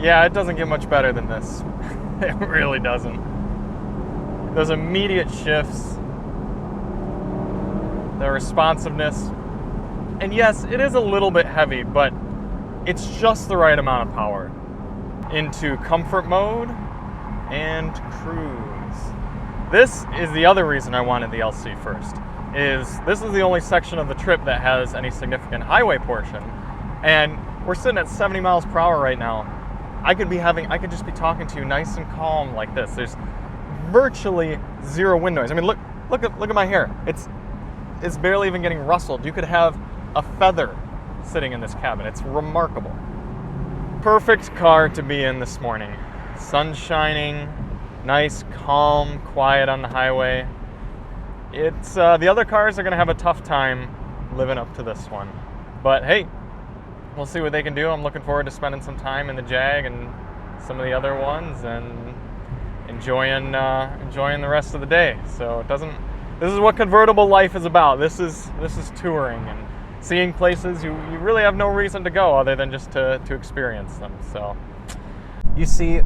Yeah, it doesn't get much better than this. It really doesn't. Those immediate shifts, the responsiveness, and yes, it is a little bit heavy, but it's just the right amount of power. Into comfort mode and cruise. This is the other reason I wanted the LC first, is this is the only section of the trip that has any significant highway portion, and we're sitting at 70 miles per hour right now. I could just be talking to you nice and calm like this. There's virtually zero wind noise. I mean, look at my hair. It's barely even getting rustled. You could have a feather sitting in this cabin. It's remarkable. Perfect car to be in this morning. Sun shining, nice, calm, quiet on the highway. It's the other cars are gonna have a tough time living up to this one. But hey, we'll see what they can do. I'm looking forward to spending some time in the Jag and some of the other ones and enjoying the rest of the day. So this is what convertible life is about. This is touring and seeing places you really have no reason to go other than just to experience them. So you see,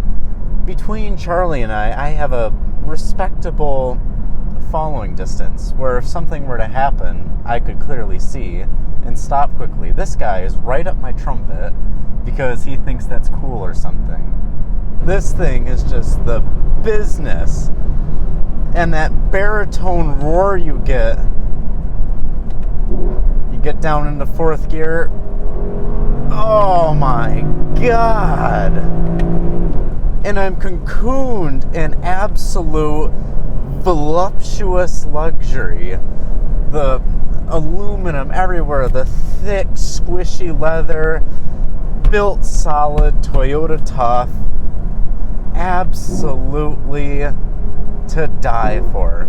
between Charlie and I have a respectable following distance where if something were to happen, I could clearly see and stop quickly. This guy is right up my trumpet because he thinks that's cool or something. This thing is just the business. And that baritone roar you get down into fourth gear. Oh my God. And I'm cocooned in absolute voluptuous luxury. The aluminum everywhere, the thick, squishy leather, built solid, Toyota tough, absolutely to die for.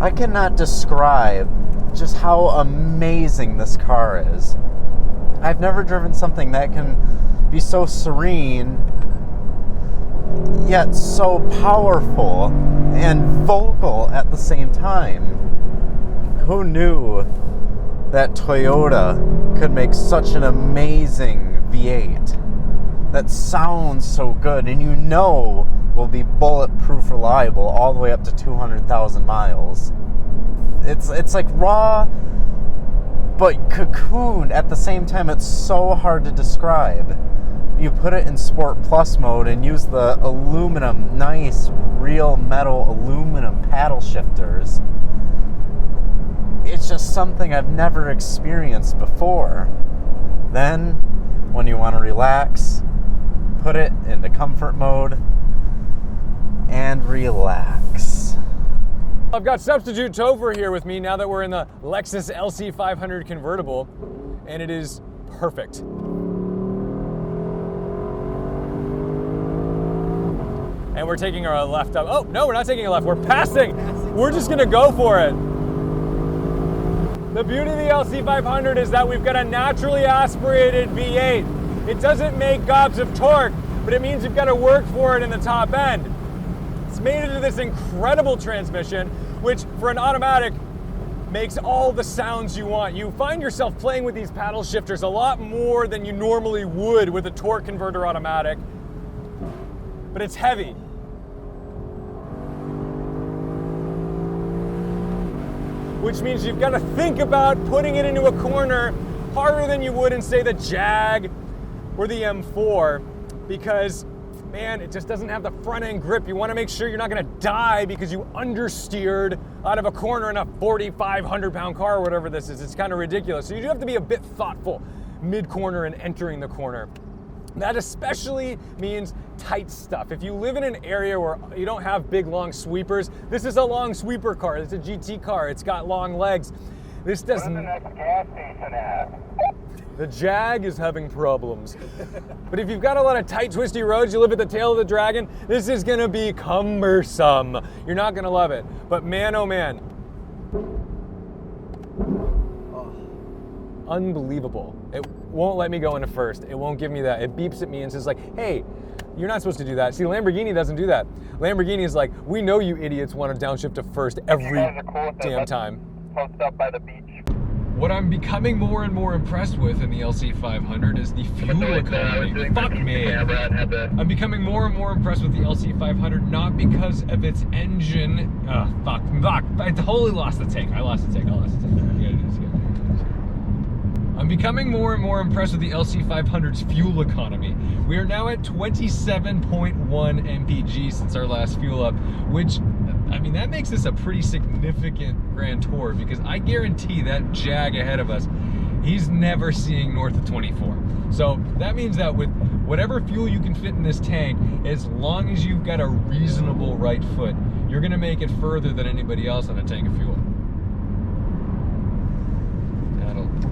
I cannot describe just how amazing this car is. I've never driven something that can be so serene, yet so powerful and vocal at the same time. Who knew that Toyota could make such an amazing V8 that sounds so good and you know will be bulletproof reliable all the way up to 200,000 miles. It's like raw but cocooned at the same time. It's so hard to describe. You put it in Sport Plus mode and use the aluminum, nice, real metal aluminum paddle shifters. It's just something I've never experienced before. Then, when you want to relax, put it into comfort mode and relax. I've got Substitute Topher here with me now that we're in the Lexus LC 500 convertible, and it is perfect. And we're taking our left up. Oh, no, we're not taking a left. We're passing. We're just going to go for it. The beauty of the LC 500 is that we've got a naturally aspirated V8. It doesn't make gobs of torque, but it means you've got to work for it in the top end. It's made into this incredible transmission, which for an automatic makes all the sounds you want. You find yourself playing with these paddle shifters a lot more than you normally would with a torque converter automatic, but it's heavy. Which means you've got to think about putting it into a corner harder than you would in, say, the Jag or the M4, because, man, it just doesn't have the front end grip. You want to make sure you're not going to die because you understeered out of a corner in a 4,500 pound car or whatever this is. It's kind of ridiculous. So you do have to be a bit thoughtful mid-corner and entering the corner. That especially means tight stuff. If you live in an area where you don't have big, long sweepers, this is a long sweeper car. It's a GT car. It's got long legs. This doesn't. Where's the next gas station at? The Jag is having problems. But if you've got a lot of tight, twisty roads, you live at the tail of the dragon, this is gonna be cumbersome. You're not gonna love it. But man, oh man. Unbelievable. It won't let me go into first. It won't give me that. It beeps at me and says like, hey, you're not supposed to do that. See, Lamborghini doesn't do that. Lamborghini is like, we know you idiots want to downshift to first every damn time. Posted up by the beach. What I'm becoming more and more impressed with in the LC500 is the fuel economy. Fuck me. I'm becoming more and more impressed with the LC500, not because of its engine. Fuck. I totally lost the take. I lost the take. I'm becoming more and more impressed with the LC500's fuel economy. We are now at 27.1 mpg since our last fuel up, which, I mean, that makes this a pretty significant Grand Tour, because I guarantee that Jag ahead of us, he's never seeing north of 24. So that means that with whatever fuel you can fit in this tank, as long as you've got a reasonable right foot, you're gonna make it further than anybody else on a tank of fuel.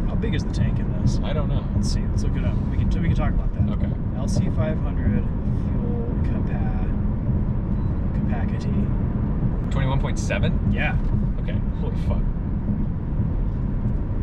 How big is the tank in this? I don't know. Let's see. Let's look it up. We can talk about that. Okay. LC500 fuel capacity. 21.7? Yeah. Okay, holy fuck.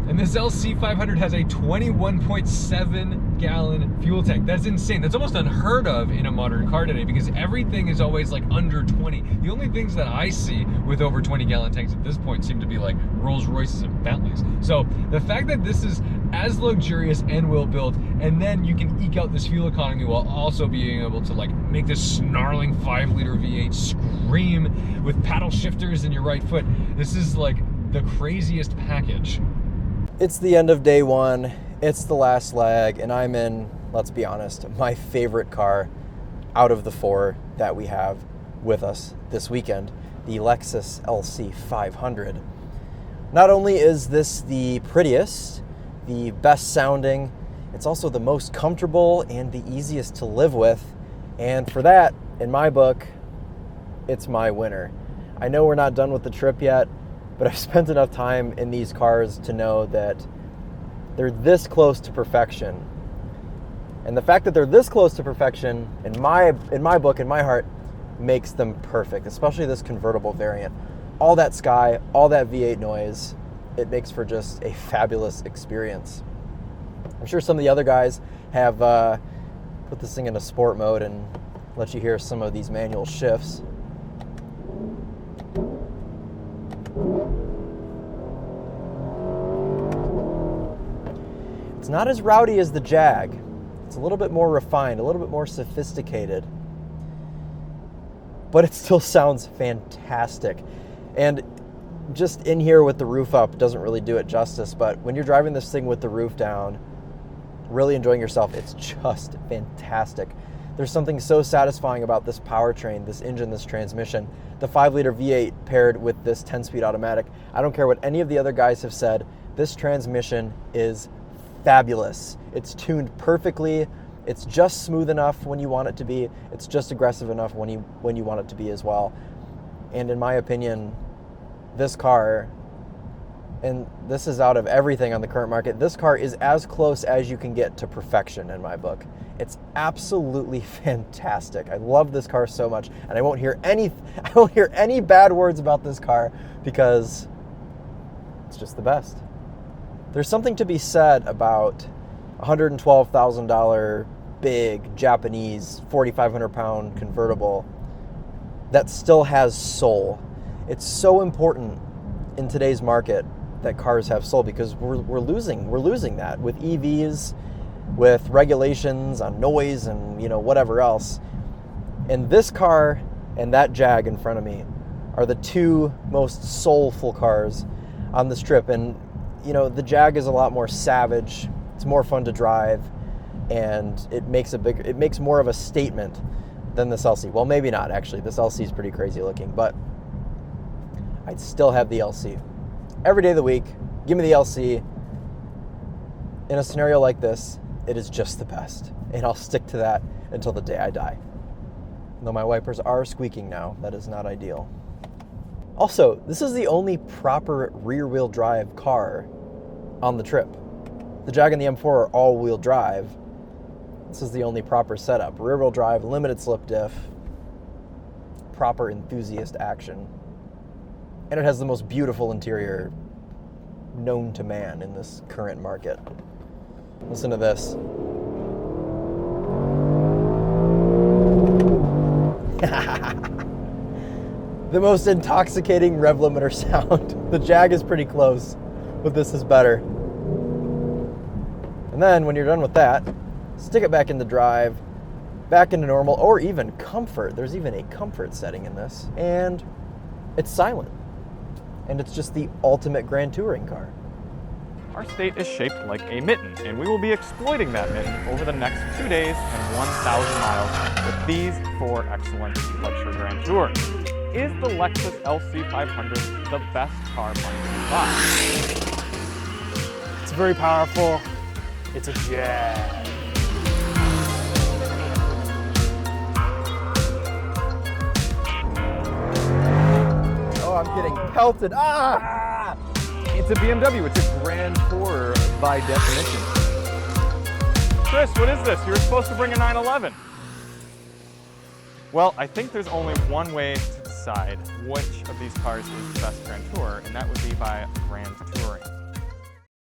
And this LC500 has a 21.7 gallon fuel tank. That's insane. That's almost unheard of in a modern car today, because everything is always like under 20. The only things that I see with over 20 gallon tanks at this point seem to be like Rolls Royces and Bentleys. So the fact that this is as luxurious and well built, and then you can eke out this fuel economy while also being able to like make this snarling 5-liter V8 scream with paddle shifters in your right foot, this is like the craziest package. It's the end of day one, it's the last leg, and I'm in, let's be honest, my favorite car out of the 4 that we have with us this weekend, the Lexus LC 500. Not only is this the prettiest, the best sounding, it's also the most comfortable and the easiest to live with, and for that, in my book, it's my winner. I know we're not done with the trip yet, but I've spent enough time in these cars to know that they're this close to perfection. And the fact that they're this close to perfection, in my book, in my heart, makes them perfect, especially this convertible variant. All that sky, all that V8 noise, it makes for just a fabulous experience. I'm sure some of the other guys have put this thing into sport mode and let you hear some of these manual shifts. It's not as rowdy as the Jag. It's a little bit more refined, a little bit more sophisticated, but it still sounds fantastic. And just in here with the roof up doesn't really do it justice, but when you're driving this thing with the roof down, really enjoying yourself, it's just fantastic. There's something so satisfying about this powertrain, this engine, this transmission. The 5-liter V8 paired with this 10-speed automatic. I don't care what any of the other guys have said, this transmission is fabulous. It's tuned perfectly. It's just smooth enough when you want it to be. It's just aggressive enough when you want it to be as well. And in my opinion, this car, and this is out of everything on the current market, this car is as close as you can get to perfection in my book. It's absolutely fantastic. I love this car so much, and I won't hear any bad words about this car because it's just the best. There's something to be said about $112,000 big Japanese 4,500-pound convertible that still has soul. It's so important in today's market that cars have soul, because we're losing that with EVs, with regulations on noise and whatever else. And this car and that Jag in front of me are the 2 most soulful cars on this trip. And the Jag is a lot more savage. It's more fun to drive, and it makes more of a statement than this LC. Well, maybe not actually. This LC is pretty crazy looking, but I'd still have the LC. Every day of the week, give me the LC. In a scenario like this, it is just the best, and I'll stick to that until the day I die. Though my wipers are squeaking now, that is not ideal. Also, this is the only proper rear-wheel drive car on the trip. The Jag and the M4 are all-wheel drive. This is the only proper setup. Rear-wheel drive, limited slip diff, proper enthusiast action. And it has the most beautiful interior known to man in this current market. Listen to this. The most intoxicating rev limiter sound. The Jag is pretty close, but this is better. And then when you're done with that, stick it back into drive, back into normal, or even comfort. There's even a comfort setting in this. And it's silent. And it's just the ultimate grand touring car. Our state is shaped like a mitten, and we will be exploiting that mitten over the next 2 days and 1,000 miles with these 4 excellent luxury grand tours. Is the Lexus LC 500 the best car money to buy? It's very powerful. It's a Jag. Oh, I'm getting pelted. Ah! It's a BMW. It's a grand tourer by definition. Chris, what is this? You were supposed to bring a 911. Well, I think there's only one way to decide which of these cars is the best grand tourer, and that would be by grand touring.